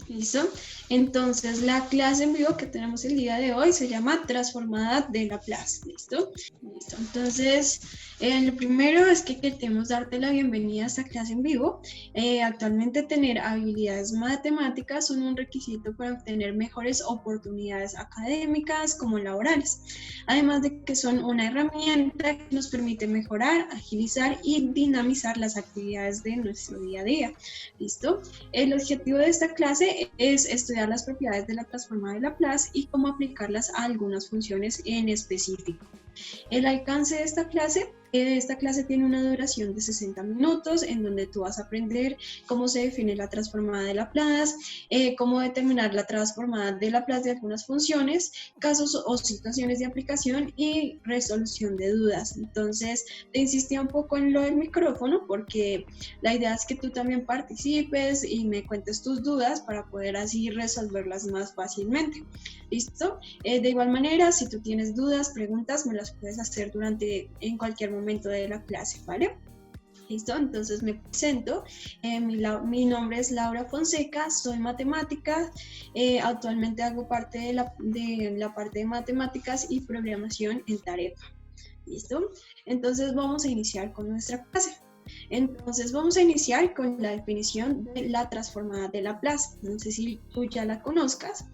¿Listo? Entonces la clase en vivo que tenemos el día de hoy se llama Transformada de Laplace. ¿Listo? Listo. Entonces, lo primero es que queremos darte la bienvenida a esta clase en vivo. Actualmente tener habilidades matemáticas son un requisito para obtener mejores oportunidades académicas como laborales. Además de que son una herramienta que nos permite mejorar, agilizar y dinamizar las actividades de nuestro día a día. ¿Listo? El objetivo de esta clase es estudiar las propiedades de la transformada de Laplace y cómo aplicarlas a algunas funciones en específico. El alcance de esta clase tiene una duración de 60 minutos en donde tú vas a aprender cómo se define la transformada de Laplace, cómo determinar la transformada de Laplace de algunas funciones, casos o situaciones de aplicación y resolución de dudas. Entonces, te insistía un poco en lo del micrófono porque la idea es que tú también participes y me cuentes tus dudas para poder así resolverlas más fácilmente. ¿Listo? De igual manera, si tú tienes dudas, preguntas, me las puedes hacer en cualquier momento de la clase, ¿vale? ¿Listo? Entonces me presento. Mi nombre es Laura Fonseca, soy matemática. Actualmente hago parte de la parte de matemáticas y programación en Tarefa. ¿Listo? Entonces vamos a iniciar con nuestra clase. Entonces vamos a iniciar con la definición de la transformada de Laplace. No sé si tú ya la conozcas,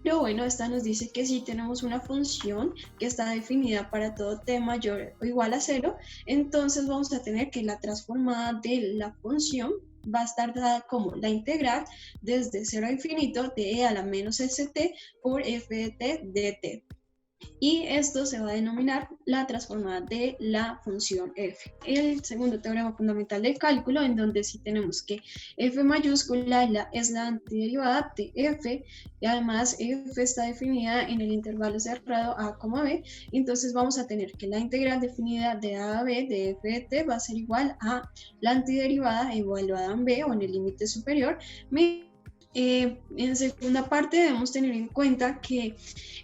pero bueno, esta nos dice que si tenemos una función que está definida para todo t mayor o igual a 0, entonces vamos a tener que la transformada de la función va a estar dada como la integral desde 0 a infinito de e a la menos st por f de t dt. Y esto se va a denominar la transformada de la función f. El segundo teorema fundamental del cálculo, en donde sí tenemos que f mayúscula es la antiderivada de f, y además f está definida en el intervalo cerrado a, b, entonces vamos a tener que la integral definida de a b de f de t va a ser igual a la antiderivada evaluada en b o en el límite superior. En segunda parte debemos tener en cuenta que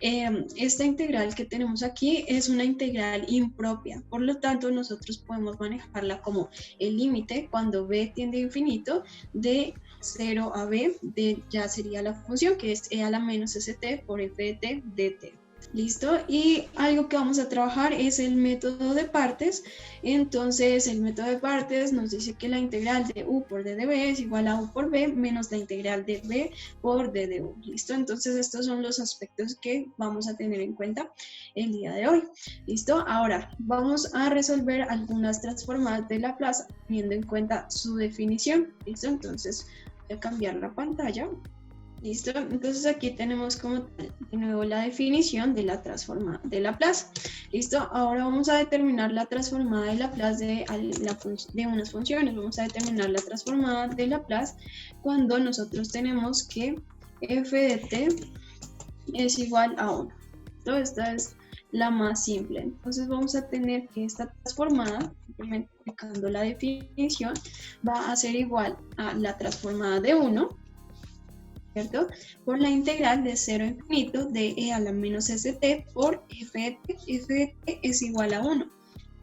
esta integral que tenemos aquí es una integral impropia, por lo tanto nosotros podemos manejarla como el límite cuando b tiende a infinito de 0 a b, ya sería la función que es e a la menos st por f de t dt. ¿Listo? Y algo que vamos a trabajar es el método de partes. Entonces, el método de partes nos dice que la integral de u por d de b es igual a u por b menos la integral de b por d de u. ¿Listo? Entonces, estos son los aspectos que vamos a tener en cuenta el día de hoy. ¿Listo? Ahora, vamos a resolver algunas transformadas de Laplace teniendo en cuenta su definición. ¿Listo? Entonces, voy a cambiar la pantalla. ¿Listo? Entonces aquí tenemos como de nuevo la definición de la transformada de Laplace. ¿Listo? Ahora vamos a determinar la transformada de Laplace de unas funciones. Vamos a determinar la transformada de Laplace cuando nosotros tenemos que f de t es igual a 1. ¿Listo? Esta es la más simple. Entonces vamos a tener que esta transformada, simplemente aplicando la definición, va a ser igual a la transformada de 1, ¿cierto? Por la integral de 0 a infinito de e a la menos st por f de t. F de t es igual a 1.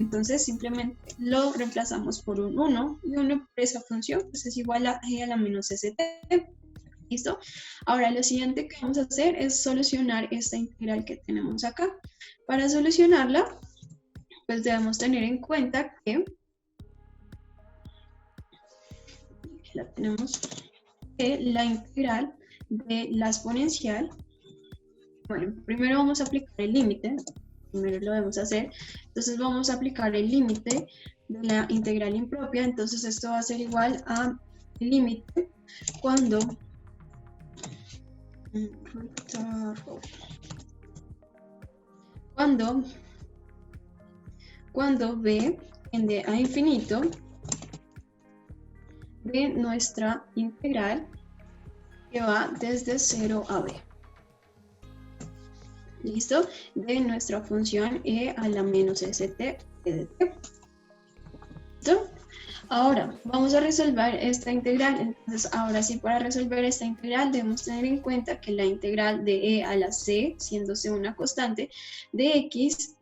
Entonces simplemente lo reemplazamos por un 1 y 1 por esa función pues es igual a e a la menos st. ¿Listo? Ahora lo siguiente que vamos a hacer es solucionar esta integral que tenemos acá. Para solucionarla, pues debemos tener en cuenta que la integral de la exponencial, bueno, primero vamos a aplicar el límite, primero lo debemos hacer, entonces vamos a aplicar el límite de la integral impropia, entonces esto va a ser igual a el límite cuando b tiende a infinito de nuestra integral que va desde 0 a b. ¿Listo? De nuestra función e a la menos st de t. ¿Listo? Ahora, vamos a resolver esta integral. Entonces, ahora sí, para resolver esta integral debemos tener en cuenta que la integral de e a la c, siendo c una constante, de x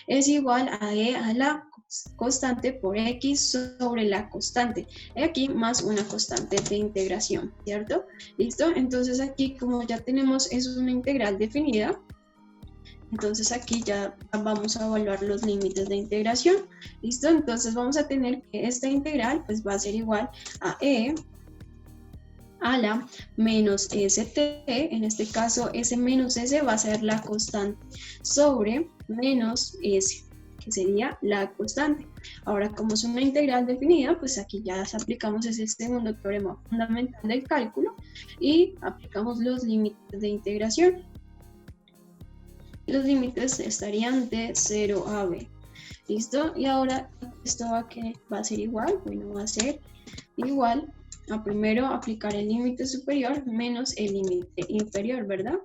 es igual a e a la constante por x sobre la constante. Y aquí más una constante de integración, ¿cierto? ¿Listo? Entonces aquí, como ya tenemos, es una integral definida, entonces aquí ya vamos a evaluar los límites de integración. ¿Listo? Entonces vamos a tener que esta integral pues va a ser igual a e a la menos st, en este caso ese menos s va a ser la constante sobre menos s, que sería la constante. Ahora, como es una integral definida, pues aquí ya aplicamos ese segundo teorema fundamental del cálculo y aplicamos los límites de integración. Los límites estarían de 0 a b. ¿Listo? Y ahora esto va a ser igual, bueno, va a ser igual a primero aplicar el límite superior menos el límite inferior, ¿verdad?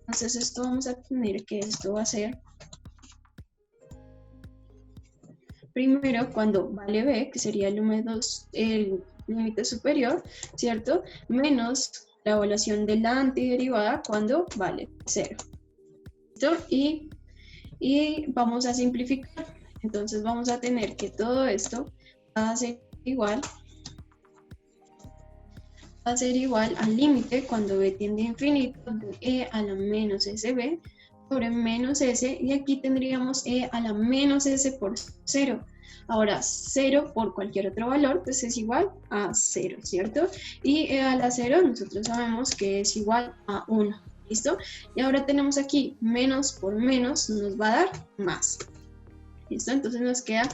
Entonces esto vamos a tener que esto va a ser primero cuando vale b, que sería el límite superior, ¿cierto? Menos la evaluación de la antiderivada cuando vale 0. ¿Listo? Y vamos a simplificar. Entonces vamos a tener que todo esto va a ser igual al límite cuando b tiende a infinito de e a la menos sb sobre menos s, y aquí tendríamos e a la menos s por 0. Ahora 0 por cualquier otro valor pues es igual a 0, ¿cierto? Y e a la 0 nosotros sabemos que es igual a 1, ¿listo? Y ahora tenemos aquí menos por menos nos va a dar más, ¿listo? Entonces nos queda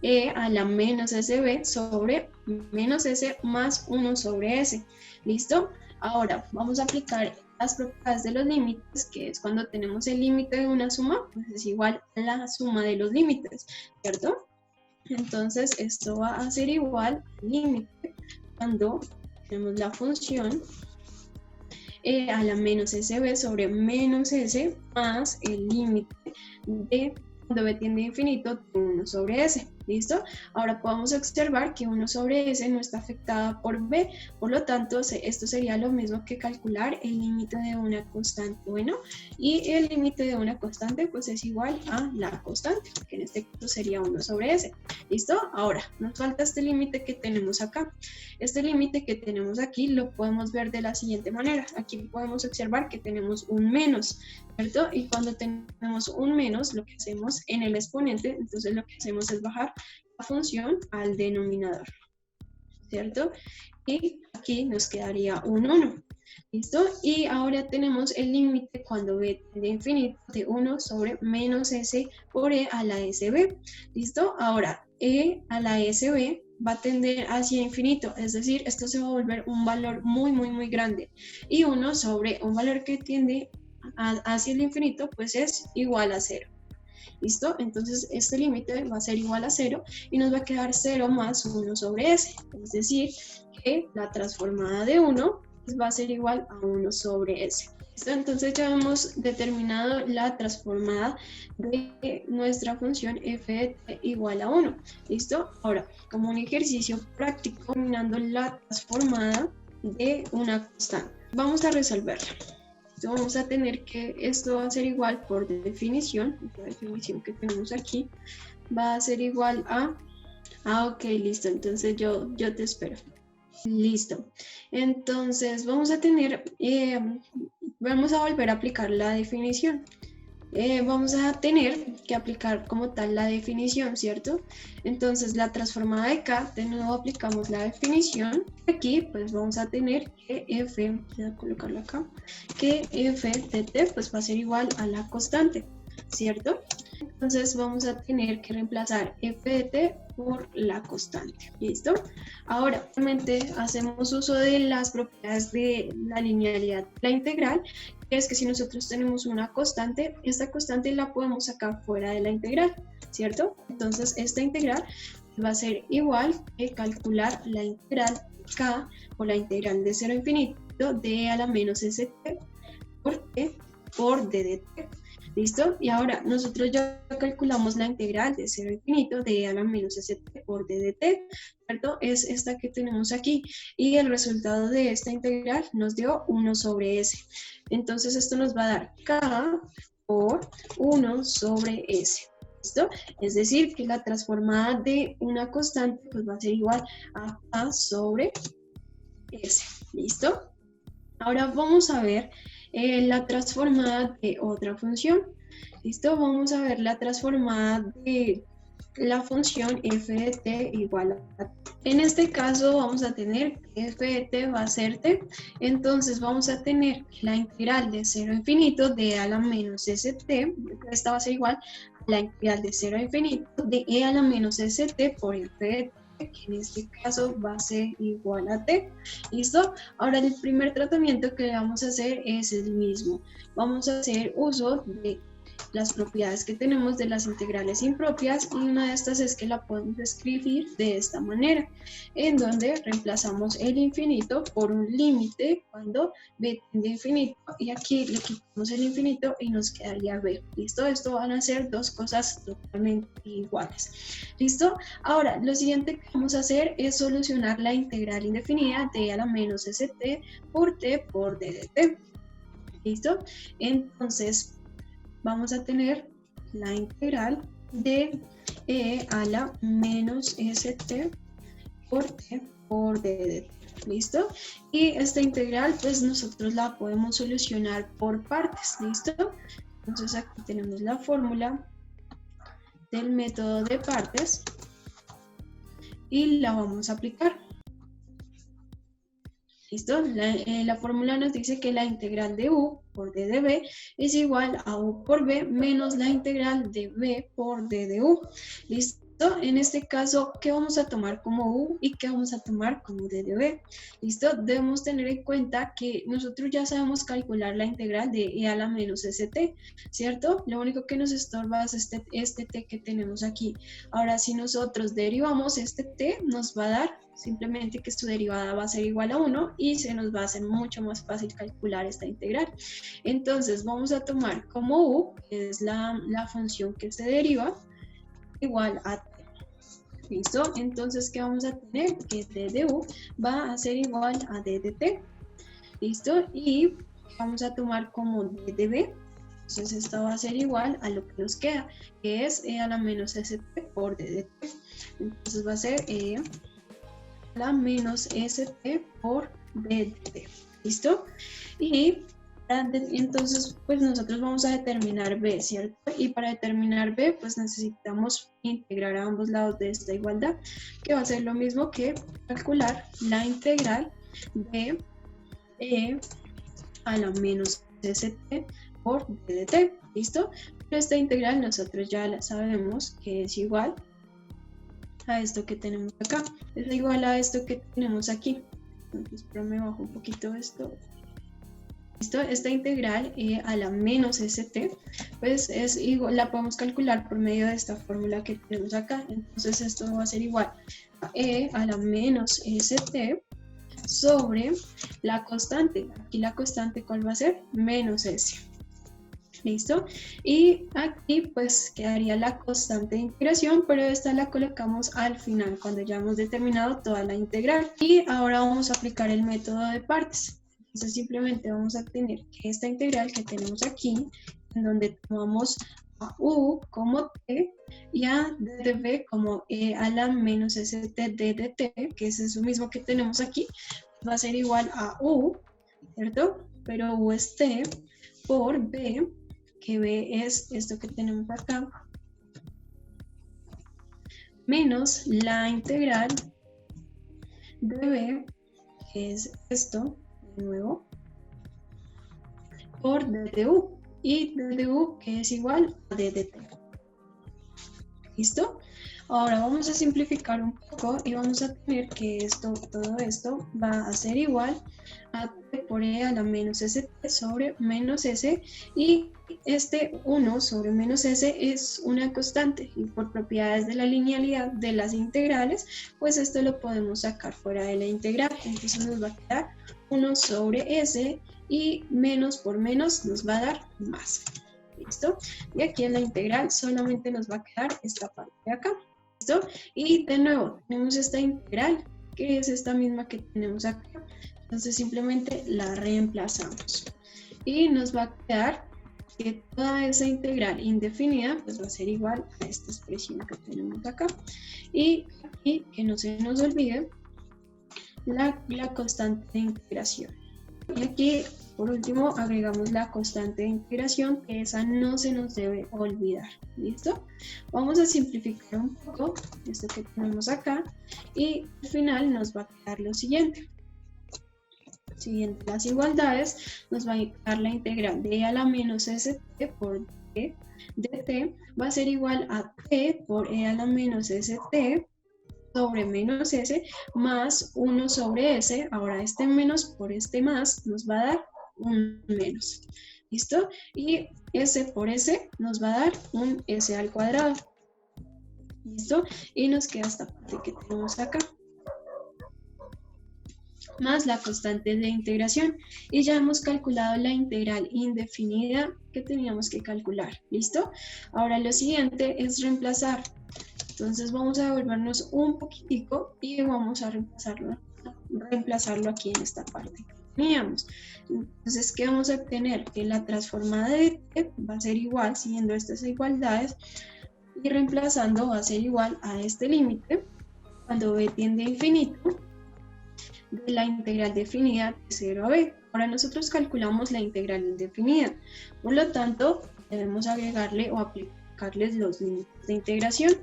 e a la menos sb sobre menos s más 1 sobre s. ¿Listo? Ahora vamos a aplicar las propiedades de los límites, que es cuando tenemos el límite de una suma, pues es igual a la suma de los límites, ¿cierto? Entonces esto va a ser igual al límite cuando tenemos la función e a la menos sb sobre menos s más el límite de cuando b tiende a infinito de 1 sobre s. ¿Listo? Ahora podemos observar que 1 sobre s no está afectada por b, por lo tanto esto sería lo mismo que calcular el límite de una constante. Bueno, y el límite de una constante pues es igual a la constante, que en este caso sería 1 sobre s. ¿Listo? Ahora nos falta este límite que tenemos acá. Este límite que tenemos aquí lo podemos ver de la siguiente manera. Aquí podemos observar que tenemos un menos, ¿cierto? Y cuando tenemos un menos, lo que hacemos en el exponente, entonces lo que hacemos es bajar la función al denominador, ¿cierto? Y aquí nos quedaría un 1, ¿listo? Y ahora tenemos el límite cuando b tiende a infinito de 1 sobre menos s por e a la sb, ¿listo? Ahora, e a la sb va a tender hacia infinito, es decir, esto se va a volver un valor muy grande, y 1 sobre un valor que tiende hacia el infinito pues es igual a 0. ¿Listo? Entonces este límite va a ser igual a 0 y nos va a quedar 0 más 1 sobre s, es decir, que la transformada de 1 pues va a ser igual a 1 sobre s. ¿Listo? Entonces ya hemos determinado la transformada de nuestra función f de t igual a 1. ¿Listo? Ahora, como un ejercicio práctico, combinando la transformada de una constante, vamos a resolverla. Entonces vamos a tener que esto va a ser igual por definición, la definición que tenemos aquí va a ser igual a, ok, listo, entonces yo te espero. Listo, entonces vamos a tener, vamos a volver a aplicar la definición. Vamos a tener que aplicar como tal la definición, ¿cierto? Entonces la transformada de K, de nuevo aplicamos la definición. Aquí pues vamos a tener que f, voy a colocarlo acá, que f de t pues va a ser igual a la constante, ¿cierto? Entonces vamos a tener que reemplazar f de t por la constante, ¿listo? Ahora, realmente hacemos uso de las propiedades de la linealidad de la integral, que es que si nosotros tenemos una constante, esta constante la podemos sacar fuera de la integral, ¿cierto? Entonces esta integral va a ser igual que calcular la integral k o la integral de 0 a infinito de a la menos st por t por d de t. ¿Listo? Y ahora nosotros ya calculamos la integral de 0 a infinito de a la menos st por d de t, ¿cierto? Es esta que tenemos aquí. Y el resultado de esta integral nos dio 1 sobre s. Entonces esto nos va a dar k por 1 sobre s. ¿Listo? Es decir, que la transformada de una constante pues va a ser igual a A sobre S. ¿Listo? Ahora vamos a ver la transformada de otra función. ¿Listo? Vamos a ver la transformada de la función f de t igual a t. En este caso vamos a tener que f de t va a ser t. Entonces vamos a tener la integral de 0 a infinito de a la menos st. Esta va a ser igual a la integral de 0 a infinito de e a la menos st por f de t, que en este caso va a ser igual a t. ¿Listo? Ahora el primer tratamiento que vamos a hacer es el mismo. Vamos a hacer uso de las propiedades que tenemos de las integrales impropias, y una de estas es que la podemos escribir de esta manera, en donde reemplazamos el infinito por un límite cuando b tiende a infinito, y aquí le quitamos el infinito y nos quedaría b. ¿Listo? Esto van a ser dos cosas totalmente iguales. ¿Listo? Ahora, lo siguiente que vamos a hacer es solucionar la integral indefinida de a la menos st por t por d de t. ¿Listo? Entonces vamos a tener la integral de e a la menos st por t por d de t. ¿Listo? Y esta integral pues nosotros la podemos solucionar por partes. ¿Listo? Entonces aquí tenemos la fórmula del método de partes y la vamos a aplicar. ¿Listo? La fórmula nos dice que la integral de u por d de b es igual a u por b menos la integral de b por d de u. ¿Listo? En este caso, ¿qué vamos a tomar como u y qué vamos a tomar como d de b? ¿Listo? Debemos tener en cuenta que nosotros ya sabemos calcular la integral de e a la menos st, ¿cierto? Lo único que nos estorba es este t que tenemos aquí. Ahora, si nosotros derivamos este t, nos va a dar simplemente que su derivada va a ser igual a 1 y se nos va a hacer mucho más fácil calcular esta integral. Entonces vamos a tomar como u, que es la función que se deriva, igual a t. ¿Listo? Entonces, ¿qué vamos a tener? Que d de u va a ser igual a d de t. ¿Listo? Y vamos a tomar como d de b. Entonces esto va a ser igual a lo que nos queda, que es e a la menos st por d de t. Entonces va a ser e la menos st por d de t. ¿Listo? Y entonces pues nosotros vamos a determinar b, ¿cierto? Y para determinar b pues necesitamos integrar a ambos lados de esta igualdad, que va a ser lo mismo que calcular la integral de e a la menos st por d de t. ¿Listo? Pero esta integral nosotros ya la sabemos que es igual a esto que tenemos acá, es igual a esto que tenemos aquí. Entonces, pero me bajo un poquito esto. ¿Listo? Esta integral e a la menos st, pues es igual, la podemos calcular por medio de esta fórmula que tenemos acá. Entonces esto va a ser igual a e a la menos st sobre la constante. Aquí la constante, ¿cuál va a ser? Menos s. ¿Listo? Y aquí pues quedaría la constante de integración, pero esta la colocamos al final, cuando ya hemos determinado toda la integral. Y ahora vamos a aplicar el método de partes. Entonces simplemente vamos a tener que esta integral que tenemos aquí, en donde tomamos a u como t y a d de b como e a la menos st d de t, que es eso mismo que tenemos aquí, va a ser igual a u, ¿cierto? Pero u es t por b, que b es esto que tenemos acá, menos la integral de b, que es esto, de nuevo, por d de u, y d de u que es igual a d de t. ¿Listo? Ahora vamos a simplificar un poco y vamos a tener que todo esto va a ser igual a t por e a la menos st sobre menos s, y este 1 sobre menos s es una constante, y por propiedades de la linealidad de las integrales, pues esto lo podemos sacar fuera de la integral. Entonces nos va a quedar 1 sobre s, y menos por menos nos va a dar más. ¿Listo? Y aquí en la integral solamente nos va a quedar esta parte de acá. ¿Listo? Y de nuevo tenemos esta integral, que es esta misma que tenemos acá. Entonces simplemente la reemplazamos. Y nos va a quedar que toda esa integral indefinida pues va a ser igual a esta expresión que tenemos acá. Y aquí, que no se nos olvide, la constante de integración. Y aquí, por último, agregamos la constante de integración, que esa no se nos debe olvidar. ¿Listo? Vamos a simplificar un poco esto que tenemos acá y al final nos va a quedar lo siguiente. Siguiendo las igualdades, nos va a quedar la integral de a la menos st por d de t va a ser igual a t por e a la menos st sobre menos s más 1 sobre s. Ahora este menos por este más nos va a dar un menos. ¿Listo? Y s por s nos va a dar un s al cuadrado. ¿Listo? Y nos queda esta parte que tenemos acá, más la constante de integración. Y ya hemos calculado la integral indefinida que teníamos que calcular. ¿Listo? Ahora lo siguiente es reemplazar. Entonces vamos a devolvernos un poquitico y vamos a reemplazarlo aquí en esta parte que teníamos. Entonces, ¿qué vamos a obtener? Que la transformada de t va a ser igual, siguiendo estas igualdades, y reemplazando va a ser igual a este límite, cuando b tiende a infinito, de la integral definida de 0 a b. Ahora nosotros calculamos la integral indefinida, por lo tanto, debemos agregarle o aplicarles los límites de integración.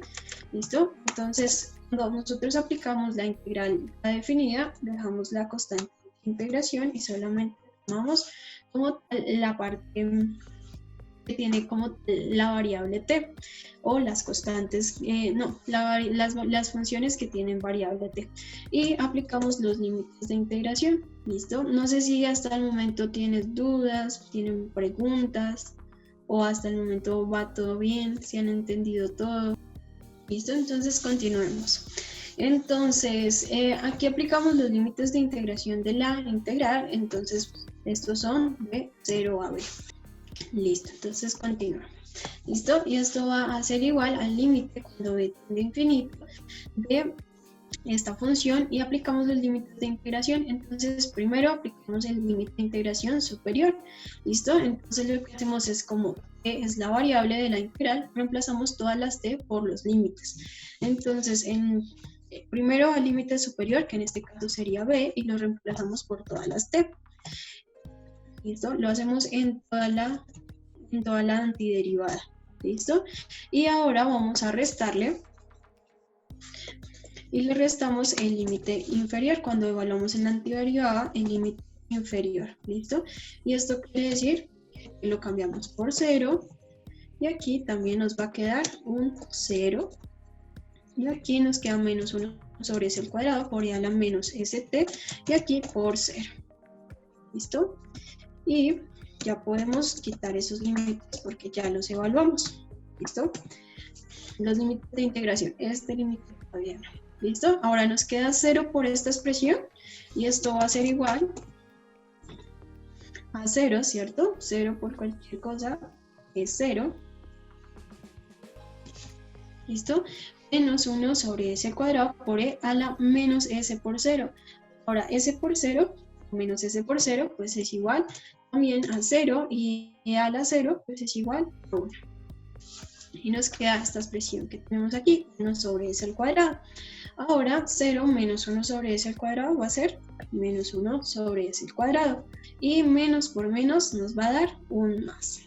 ¿Listo? Entonces, cuando nosotros aplicamos la integral definida, dejamos la constante de integración y solamente tomamos como la parte que tiene como la variable t, o las constantes, las funciones que tienen variable t, y aplicamos los límites de integración. ¿Listo? No sé si hasta el momento tienes dudas, tienen preguntas, o hasta el momento va todo bien, si han entendido todo. ¿Listo? Entonces continuemos. Entonces, aquí aplicamos los límites de integración de la integral. Entonces, estos son de 0 a b. Listo, entonces continuamos. ¿Listo? Y esto va a ser igual al límite cuando b tiende a infinito de esta función, y aplicamos los límites de integración. Entonces, primero aplicamos el límite de integración superior. ¿Listo? Entonces, lo que hacemos es, como t es la variable de la integral, reemplazamos todas las t por los límites. Entonces, primero al límite superior, que en este caso sería b, y lo reemplazamos por todas las t. ¿Listo? Lo hacemos en toda la antiderivada. ¿Listo? Y ahora vamos a restarle. Y le restamos el límite inferior cuando evaluamos en la antiderivada el límite inferior. ¿Listo? Y esto quiere decir que lo cambiamos por 0. Y aquí también nos va a quedar un 0. Y aquí nos queda menos 1 sobre s al cuadrado por e a la menos st. Y aquí por 0. ¿Listo? Y ya podemos quitar esos límites porque ya los evaluamos. ¿Listo? Los límites de integración. Este límite todavía no. ¿Listo? Ahora nos queda 0 por esta expresión. Y esto va a ser igual a 0, ¿cierto? 0 por cualquier cosa es 0. ¿Listo? Menos 1 sobre s al cuadrado por e a la menos s por 0. Ahora, s por 0 menos s por 0, pues es igual también a 0, y e a la 0, pues es igual a 1. Y nos queda esta expresión que tenemos aquí, 1 sobre s al cuadrado. Ahora, 0 menos 1 sobre s al cuadrado va a ser menos 1 sobre s al cuadrado. Y menos por menos nos va a dar un más.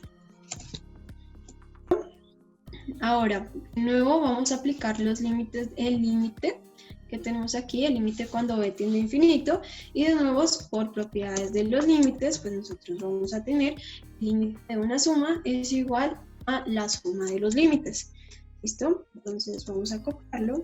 Ahora, de nuevo vamos a aplicar los límites, el límite que tenemos aquí, el límite cuando b tiende a infinito, y de nuevo por propiedades de los límites, pues nosotros vamos a tener el límite de una suma es igual a la suma de los límites. ¿Listo? Entonces vamos a copiarlo,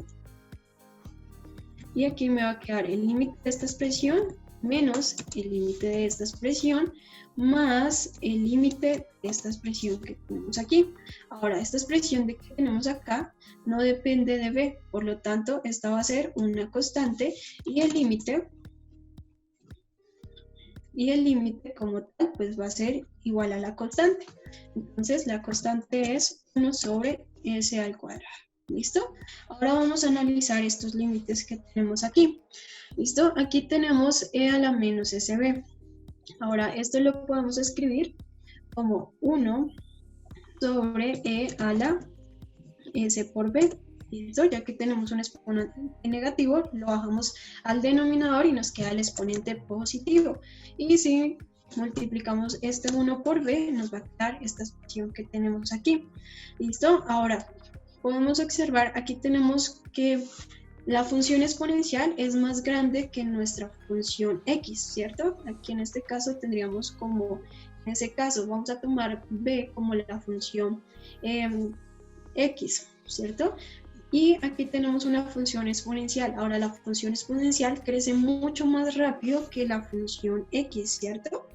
y aquí me va a quedar el límite de esta expresión menos el límite de esta expresión más el límite de esta expresión que tenemos aquí. Ahora, esta expresión que tenemos acá no depende de b, por lo tanto, esta va a ser una constante, y el límite como tal, pues va a ser igual a la constante. Entonces, la constante es 1 sobre s al cuadrado. ¿Listo? Ahora vamos a analizar estos límites que tenemos aquí. ¿Listo? Aquí tenemos e a la menos sb. Ahora, esto lo podemos escribir como 1 sobre e a la s por b. ¿Listo? Ya que tenemos un exponente negativo, lo bajamos al denominador y nos queda el exponente positivo. Y si multiplicamos este 1 por b, nos va a quedar esta expresión que tenemos aquí. ¿Listo? Ahora, podemos observar, aquí tenemos que la función exponencial es más grande que nuestra función x, ¿cierto? Aquí en este caso tendríamos como, en ese caso, vamos a tomar b como la función x, ¿cierto? Y aquí tenemos una función exponencial. Ahora la función exponencial crece mucho más rápido que la función x, ¿cierto?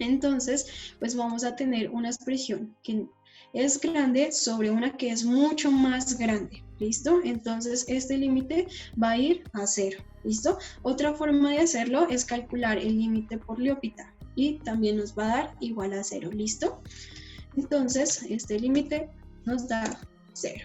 Entonces, pues vamos a tener una expresión que es grande sobre una que es mucho más grande, ¿listo? Entonces, este límite va a ir a 0, ¿listo? Otra forma de hacerlo es calcular el límite por L'Hopital y también nos va a dar igual a 0, ¿listo? Entonces, este límite nos da 0.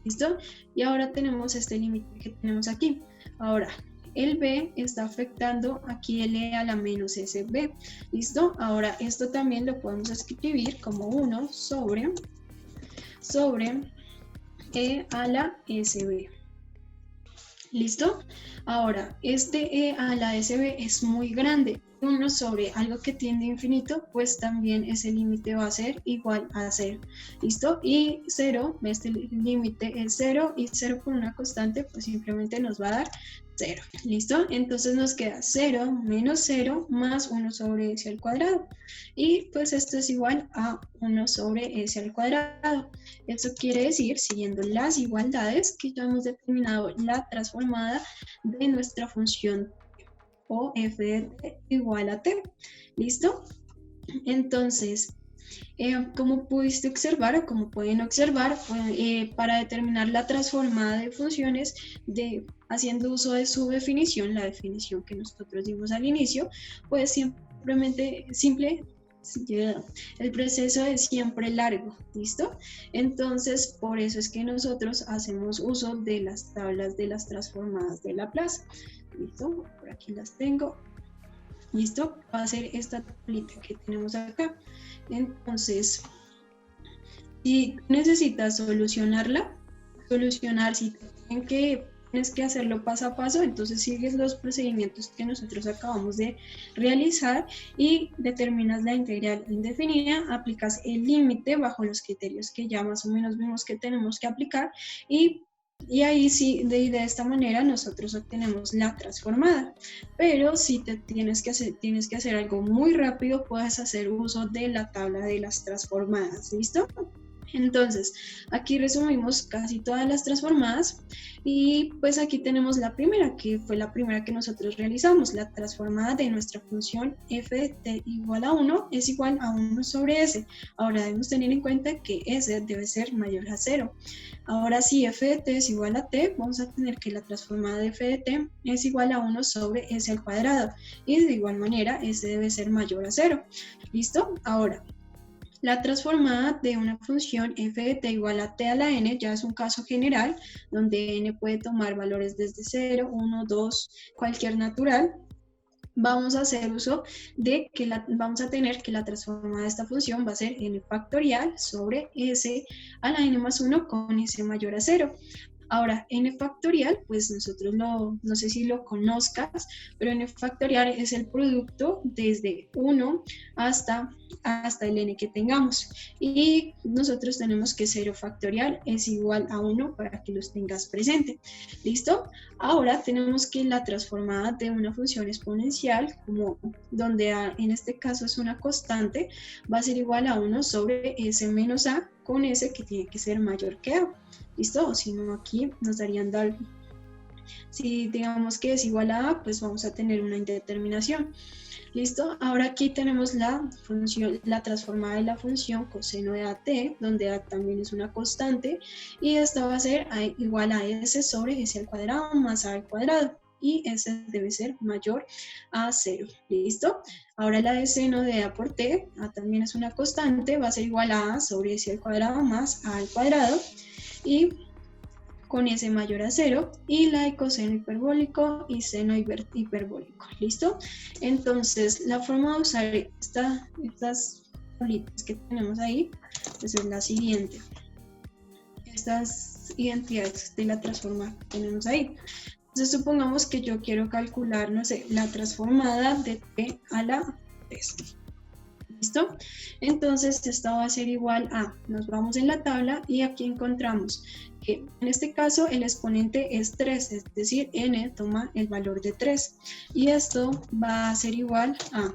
¿Listo? Y ahora tenemos este límite que tenemos aquí. Ahora, el b está afectando aquí el e a la menos sb. ¿Listo? Ahora, esto también lo podemos escribir como 1 sobre e a la sb. ¿Listo? Ahora, este e a la sb es muy grande. 1 sobre algo que tiende a infinito, pues también ese límite va a ser igual a 0. ¿Listo? Y 0, este límite es 0 y 0 por una constante, pues simplemente nos va a dar 0. ¿Listo? Entonces nos queda 0 menos 0 más 1 sobre s al cuadrado. Y pues esto es igual a 1 sobre s al cuadrado. Esto quiere decir, siguiendo las igualdades, que ya hemos determinado la transformada de nuestra función o f de t igual a t. ¿Listo? Entonces, como pudiste observar o como pueden observar, para determinar la transformada de funciones, haciendo uso de su definición, la definición que nosotros dimos al inicio, pues el proceso es siempre largo, ¿listo? Entonces, por eso es que nosotros hacemos uso de las tablas de las transformadas de Laplace. ¿Listo? Por aquí las tengo. ¿Listo? Va a ser esta tablita que tenemos acá. Entonces, si necesitas si tienes que hacerlo paso a paso, entonces sigues los procedimientos que nosotros acabamos de realizar y determinas la integral indefinida, aplicas el límite bajo los criterios que ya más o menos vimos que tenemos que aplicar y ahí sí, de esta manera nosotros obtenemos la transformada. Pero si tienes que hacer algo muy rápido, puedes hacer uso de la tabla de las transformadas, ¿listo? Entonces, aquí resumimos casi todas las transformadas y pues aquí tenemos la primera, que fue la primera que nosotros realizamos, la transformada de nuestra función f de t igual a 1 es igual a 1 sobre s. Ahora debemos tener en cuenta que s debe ser mayor a 0. Ahora si f de t es igual a t, vamos a tener que la transformada de f de t es igual a 1 sobre s al cuadrado y de igual manera s debe ser mayor a 0. ¿Listo? Ahora, la transformada de una función f de t igual a t a la n ya es un caso general, donde n puede tomar valores desde 0, 1, 2, cualquier natural. Vamos a hacer uso de que vamos a tener que la transformada de esta función va a ser n factorial sobre s a la n más 1 con s mayor a 0. Ahora, n factorial, pues nosotros no sé si lo conozcas, pero n factorial es el producto desde 1 hasta el n que tengamos. Y nosotros tenemos que 0 factorial es igual a 1 para que los tengas presente. ¿Listo? Ahora tenemos que la transformada de una función exponencial, donde en este caso es una constante, va a ser igual a 1 sobre s menos a con s que tiene que ser mayor que a. ¿Listo? O si no, aquí nos darían si digamos que es igual a a, pues vamos a tener una indeterminación. ¿Listo? Ahora aquí tenemos la transformada de la función coseno de at, donde a también es una constante, y esta va a ser igual a s sobre s al cuadrado más a al cuadrado, y s debe ser mayor a 0. ¿Listo? Ahora la de seno de a por t, a también es una constante, va a ser igual a a sobre s al cuadrado más a al cuadrado, y con s mayor a 0, y la de coseno hiperbólico y seno hiperbólico. ¿Listo? Entonces, la forma de usar estas tablitas que tenemos ahí, pues es la siguiente. Estas identidades de la transformada que tenemos ahí. Entonces supongamos que yo quiero calcular, no sé, la transformada de t a la 3. ¿Listo? Entonces esta va a ser igual a, nos vamos en la tabla y aquí encontramos que en este caso el exponente es 3, es decir, n toma el valor de 3. Y esto va a ser igual a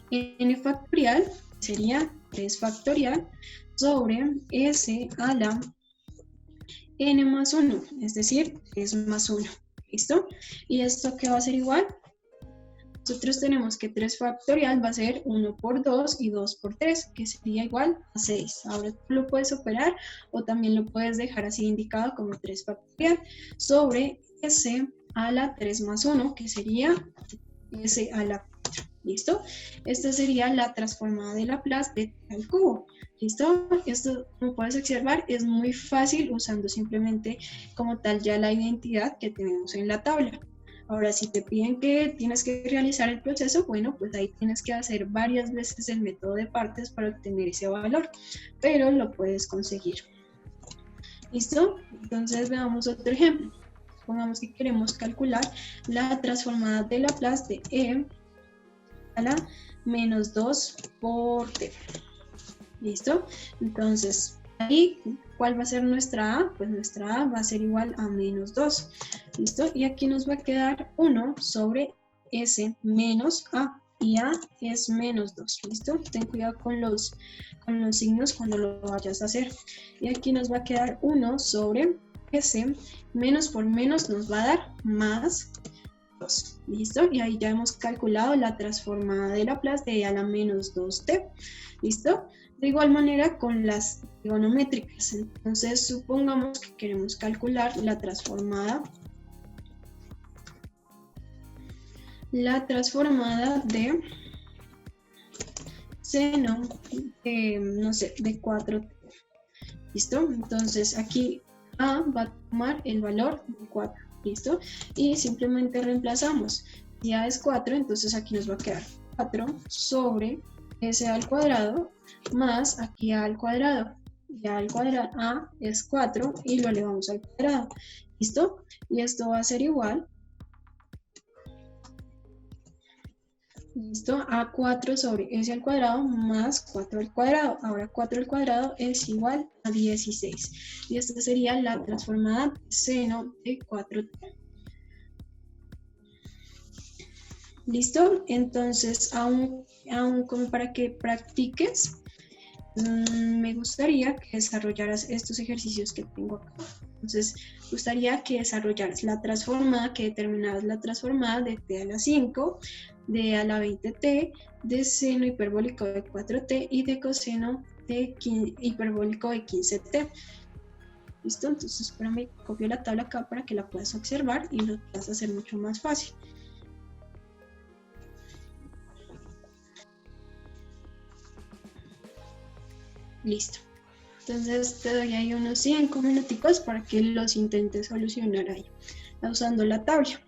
n factorial, sería 3 factorial, sobre s a la n más 1, es decir, 3 más 1. ¿Listo? ¿Y esto qué va a ser igual? Nosotros tenemos que 3 factorial va a ser 1 por 2 y 2 por 3, que sería igual a 6. Ahora tú lo puedes operar o también lo puedes dejar así indicado como 3 factorial sobre s a la 3 más 1, que sería s a la 4. ¿Listo? Esta sería la transformada de Laplace de t al cubo. ¿Listo? Esto, como puedes observar, es muy fácil usando simplemente como tal ya la identidad que tenemos en la tabla. Ahora, si te piden que tienes que realizar el proceso, bueno, pues ahí tienes que hacer varias veces el método de partes para obtener ese valor, pero lo puedes conseguir. ¿Listo? Entonces veamos otro ejemplo. Supongamos que queremos calcular la transformada de Laplace de e a la menos 2 por t. ¿Listo? Entonces, ahí, ¿cuál va a ser nuestra a? Pues nuestra a va a ser igual a menos 2. ¿Listo? Y aquí nos va a quedar 1 sobre s menos a. Y a es menos 2. ¿Listo? Ten cuidado con los signos cuando lo vayas a hacer. Y aquí nos va a quedar 1 sobre s menos por menos nos va a dar más 2. ¿Listo? Y ahí ya hemos calculado la transformada de Laplace de e a la menos 2t. ¿Listo? De igual manera con las trigonométricas. Entonces supongamos que queremos calcular la transformada de seno no sé, de 4t. ¿Listo? Entonces aquí a va a tomar el valor de 4. ¿Listo? Y simplemente reemplazamos. Si a es 4, entonces aquí nos va a quedar 4 sobre s al cuadrado más aquí a al cuadrado. Y a al cuadrado a es 4 y lo elevamos al cuadrado. ¿Listo? Y esto va a ser igual. ¿Listo? A 4 sobre s al cuadrado más 4 al cuadrado. Ahora 4 al cuadrado es igual a 16. Y esta sería la transformada de seno de 4t. ¿Listo? Entonces, aún como para que practiques, me gustaría que desarrollaras estos ejercicios que tengo acá. Entonces, me gustaría que desarrollaras la transformada, que determinaras la transformada de t a la 5, de a la 20t, de seno hiperbólico de 4t y de coseno de hiperbólico de 15t. ¿Listo? Entonces, espérame, copio la tabla acá para que la puedas observar y lo vas a hacer mucho más fácil. Listo. Entonces te doy ahí unos 5 minuticos para que los intentes solucionar ahí, usando la tabla.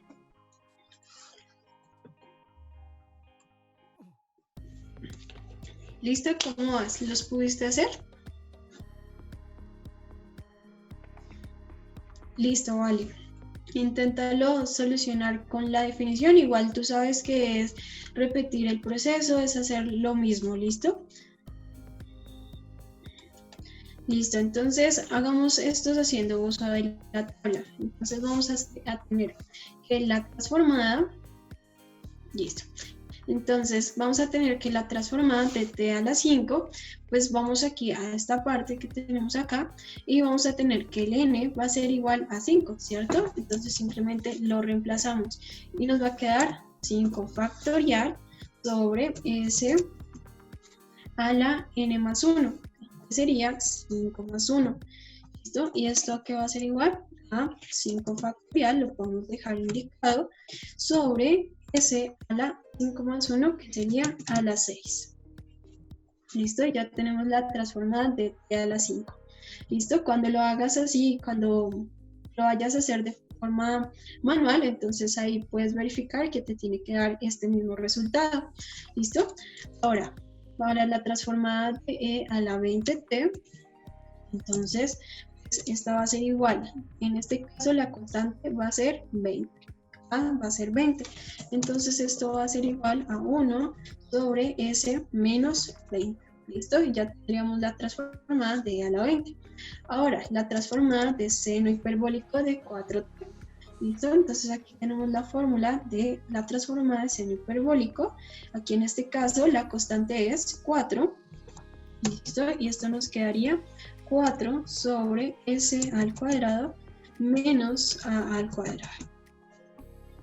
¿Listo? ¿Cómo vas? ¿Los pudiste hacer? Listo, vale. Inténtalo solucionar con la definición. Igual tú sabes que es repetir el proceso, es hacer lo mismo. ¿Listo? Listo, entonces hagamos estos haciendo uso de la tabla. Entonces vamos a tener que la transformada, listo. Entonces vamos a tener que la transformada de t a la 5, pues vamos aquí a esta parte que tenemos acá y vamos a tener que el n va a ser igual a 5, ¿cierto? Entonces simplemente lo reemplazamos y nos va a quedar 5 factorial sobre s a la n más 1. Sería 5 más 1, ¿listo? Y esto que va a ser igual a 5 factorial, lo podemos dejar indicado, sobre s a la 5 más 1, que sería a la 6. ¿Listo? Ya tenemos la transformada de t a la 5. ¿Listo? Cuando lo hagas así, cuando lo vayas a hacer de forma manual, entonces ahí puedes verificar que te tiene que dar este mismo resultado. ¿Listo? Ahora, Para la transformada de e a la 20t, entonces pues, esta va a ser igual. En este caso la constante va a ser 20. Va a ser 20. Entonces esto va a ser igual a 1 sobre s menos 20. ¿Listo? Y ya tendríamos la transformada de e a la 20. Ahora, la transformada de seno hiperbólico de 4t. ¿Listo? Entonces aquí tenemos la fórmula de la transformada de seno hiperbólico. Aquí en este caso la constante es 4. ¿Listo? Y esto nos quedaría 4 sobre s al cuadrado menos a al cuadrado.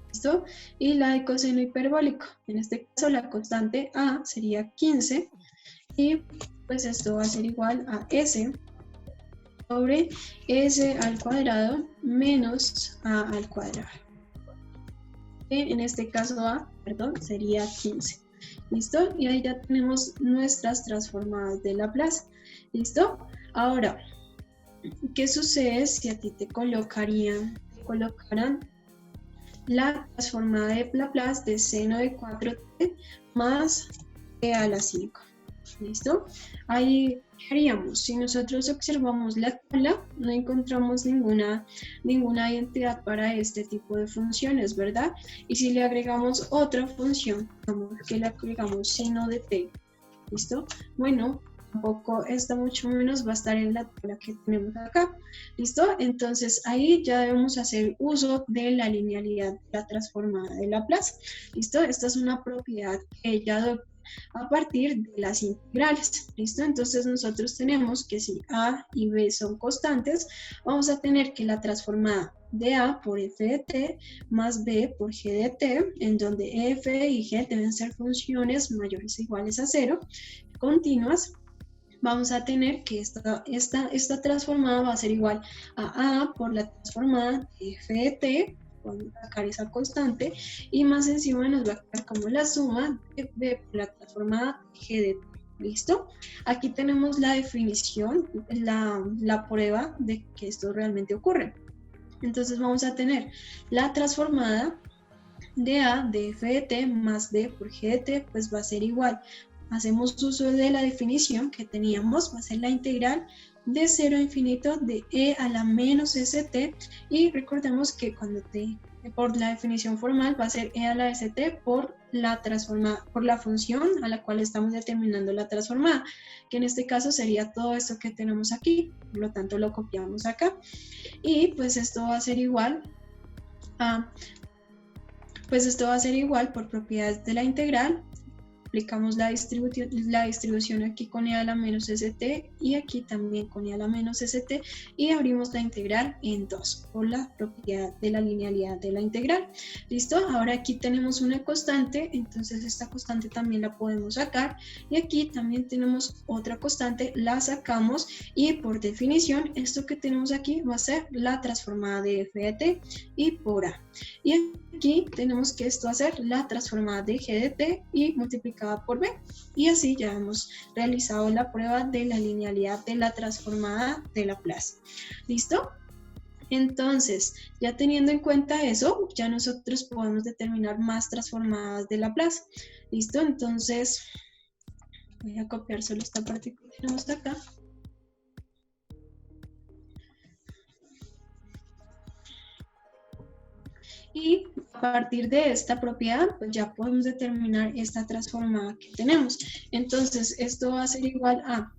¿Listo? Y la de coseno hiperbólico. En este caso la constante a sería 15 y pues esto va a ser igual a s sobre s al cuadrado menos a al cuadrado. En este caso a, sería 15. ¿Listo? Y ahí ya tenemos nuestras transformadas de Laplace. ¿Listo? Ahora, ¿qué sucede si a ti te colocaran la transformada de Laplace de seno de 4t más e a la 5? ¿Listo? Ahí, ¿qué haríamos? Si nosotros observamos la tabla, no encontramos ninguna identidad para este tipo de funciones, ¿verdad? Y si le agregamos otra función, como que le agregamos seno de t, ¿listo? Bueno, tampoco esta mucho menos va a estar en la tabla que tenemos acá, ¿listo? Entonces ahí ya debemos hacer uso de la linealidad de la transformada de Laplace, ¿listo? Esta es una propiedad que ella adopta a partir de las integrales, ¿listo? Entonces nosotros tenemos que si a y b son constantes, vamos a tener que la transformada de a por f de t más b por g de t, en donde f y g deben ser funciones mayores o iguales a 0, continuas. Vamos a tener que esta transformada va a ser igual a por la transformada de f de t, vamos a sacar esa constante, y más encima nos va a quedar como la suma de b por la transformada g de t. ¿Listo? Aquí tenemos la definición, la prueba de que esto realmente ocurre. Entonces vamos a tener la transformada de a de f de t más b por g de t, pues va a ser igual. Hacemos uso de la definición que teníamos, va a ser la integral de 0 a infinito de e a la menos st, y recordemos que por la definición formal va a ser e a la st por la función a la cual estamos determinando la transformada, que en este caso sería todo esto que tenemos aquí, por lo tanto lo copiamos acá, y pues esto va a ser igual por propiedades de la integral. Aplicamos la distribución aquí con e a la menos st y aquí también con e a la menos st, y abrimos la integral en 2 por la propiedad de la linealidad de la integral. ¿Listo? Ahora aquí tenemos una constante, entonces esta constante también la podemos sacar, y aquí también tenemos otra constante, la sacamos, y por definición esto que tenemos aquí va a ser la transformada de f de t y por a. Y aquí tenemos que esto va a ser la transformada de g de t y multiplicada por b, y así ya hemos realizado la prueba de la linealidad de la transformada de Laplace. ¿Listo? Entonces, ya teniendo en cuenta eso, ya nosotros podemos determinar más transformadas de Laplace. ¿Listo? Entonces, voy a copiar solo esta parte que tenemos acá. Y a partir de esta propiedad, pues ya podemos determinar esta transformada que tenemos. Entonces, esto va a ser igual a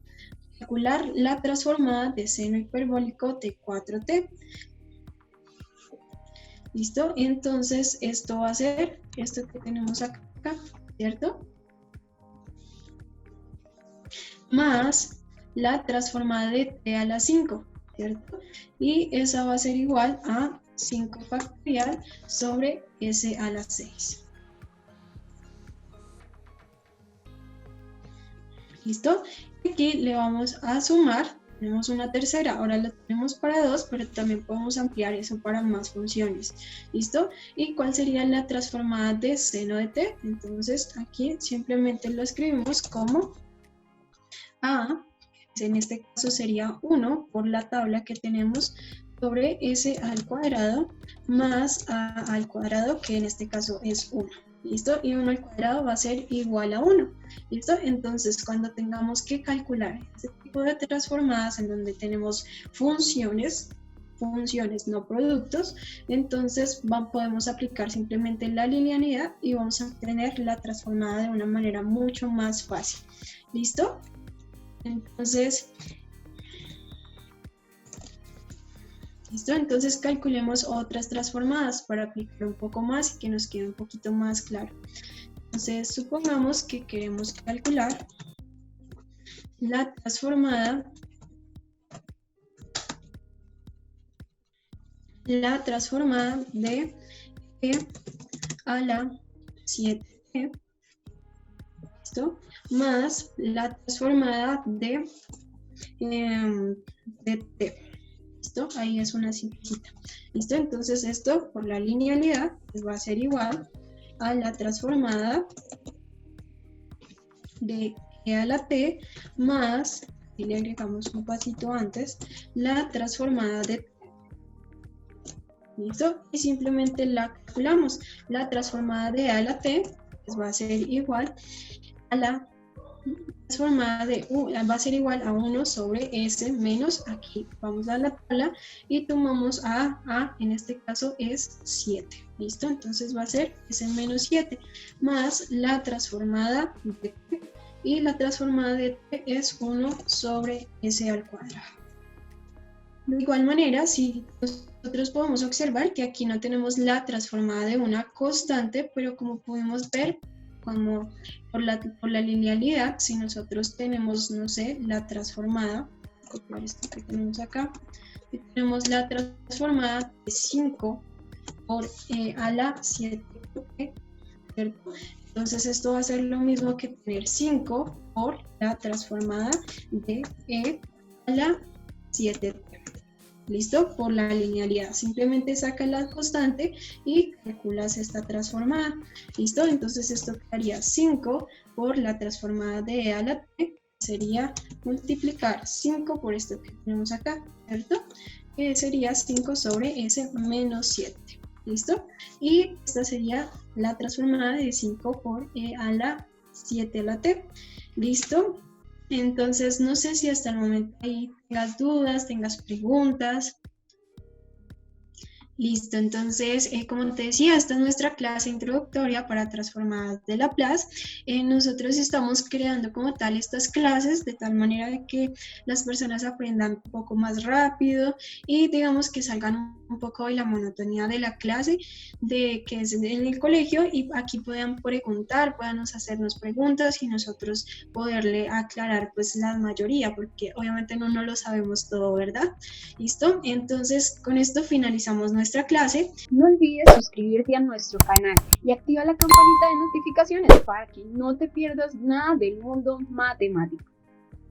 calcular la transformada de seno hiperbólico de 4t. ¿Listo? Entonces, esto va a ser esto que tenemos acá, ¿cierto? Más la transformada de t a la 5, ¿cierto? Y esa va a ser igual a 5 factorial sobre s a la 6. ¿Listo? Aquí le vamos a sumar, tenemos una tercera, ahora la tenemos para 2, pero también podemos ampliar eso para más funciones. ¿Listo? ¿Y cuál sería la transformada de seno de t? Entonces aquí simplemente lo escribimos como a, que en este caso sería 1 por la tabla que tenemos, sobre s al cuadrado más a al cuadrado, que en este caso es 1. ¿listo? Y 1 al cuadrado va a ser igual a 1, ¿listo? Entonces, cuando tengamos que calcular este tipo de transformadas en donde tenemos funciones, no productos, entonces podemos aplicar simplemente la linealidad y vamos a obtener la transformada de una manera mucho más fácil, ¿listo? Entonces, ¿listo? Entonces calculemos otras transformadas para aplicar un poco más y que nos quede un poquito más claro. Entonces, supongamos que queremos calcular la transformada de e a la 7e, ¿listo? Más la transformada de t, ¿listo? Ahí es una simplita, ¿listo? Entonces esto por la linealidad pues va a ser igual a la transformada de e a la t más, y le agregamos un pasito antes, la transformada de t. ¿Listo? Y simplemente la calculamos. La transformada de a a la t pues va a ser igual a la transformada de u, va a ser igual a 1 sobre s menos, aquí vamos a la tabla y tomamos a, en este caso es 7. ¿Listo? Entonces va a ser s menos 7 más la transformada de t, y la transformada de t es 1 sobre s al cuadrado. De igual manera, si nosotros podemos observar que aquí no tenemos la transformada de una constante, pero como podemos ver, como por la linealidad, si nosotros tenemos, no sé, la transformada, copiar esto que tenemos acá, y tenemos la transformada de 5 por e a la 7, ¿cierto? Entonces esto va a ser lo mismo que tener 5 por la transformada de e a la 7. ¿Listo? Por la linealidad. Simplemente sacas la constante y calculas esta transformada. ¿Listo? Entonces esto quedaría 5 por la transformada de e a la t. Sería multiplicar 5 por esto que tenemos acá, ¿cierto? Que sería 5 sobre s menos 7. ¿Listo? Y esta sería la transformada de 5 por e a la 7 a la t. ¿Listo? Entonces, no sé si hasta el momento ahí tengas dudas, tengas preguntas. Listo, entonces, como te decía, esta es nuestra clase introductoria para transformadas de Laplace. Nosotros estamos creando como tal estas clases de tal manera de que las personas aprendan un poco más rápido y digamos que salgan un poco de la monotonía de la clase de que es en el colegio, y aquí puedan preguntar, puedan hacernos preguntas y nosotros poderle aclarar pues la mayoría, porque obviamente no lo sabemos todo, ¿verdad? ¿Listo? Entonces, con esto finalizamos nuestra clase. No olvides suscribirte a nuestro canal y activa la campanita de notificaciones para que no te pierdas nada del mundo matemático.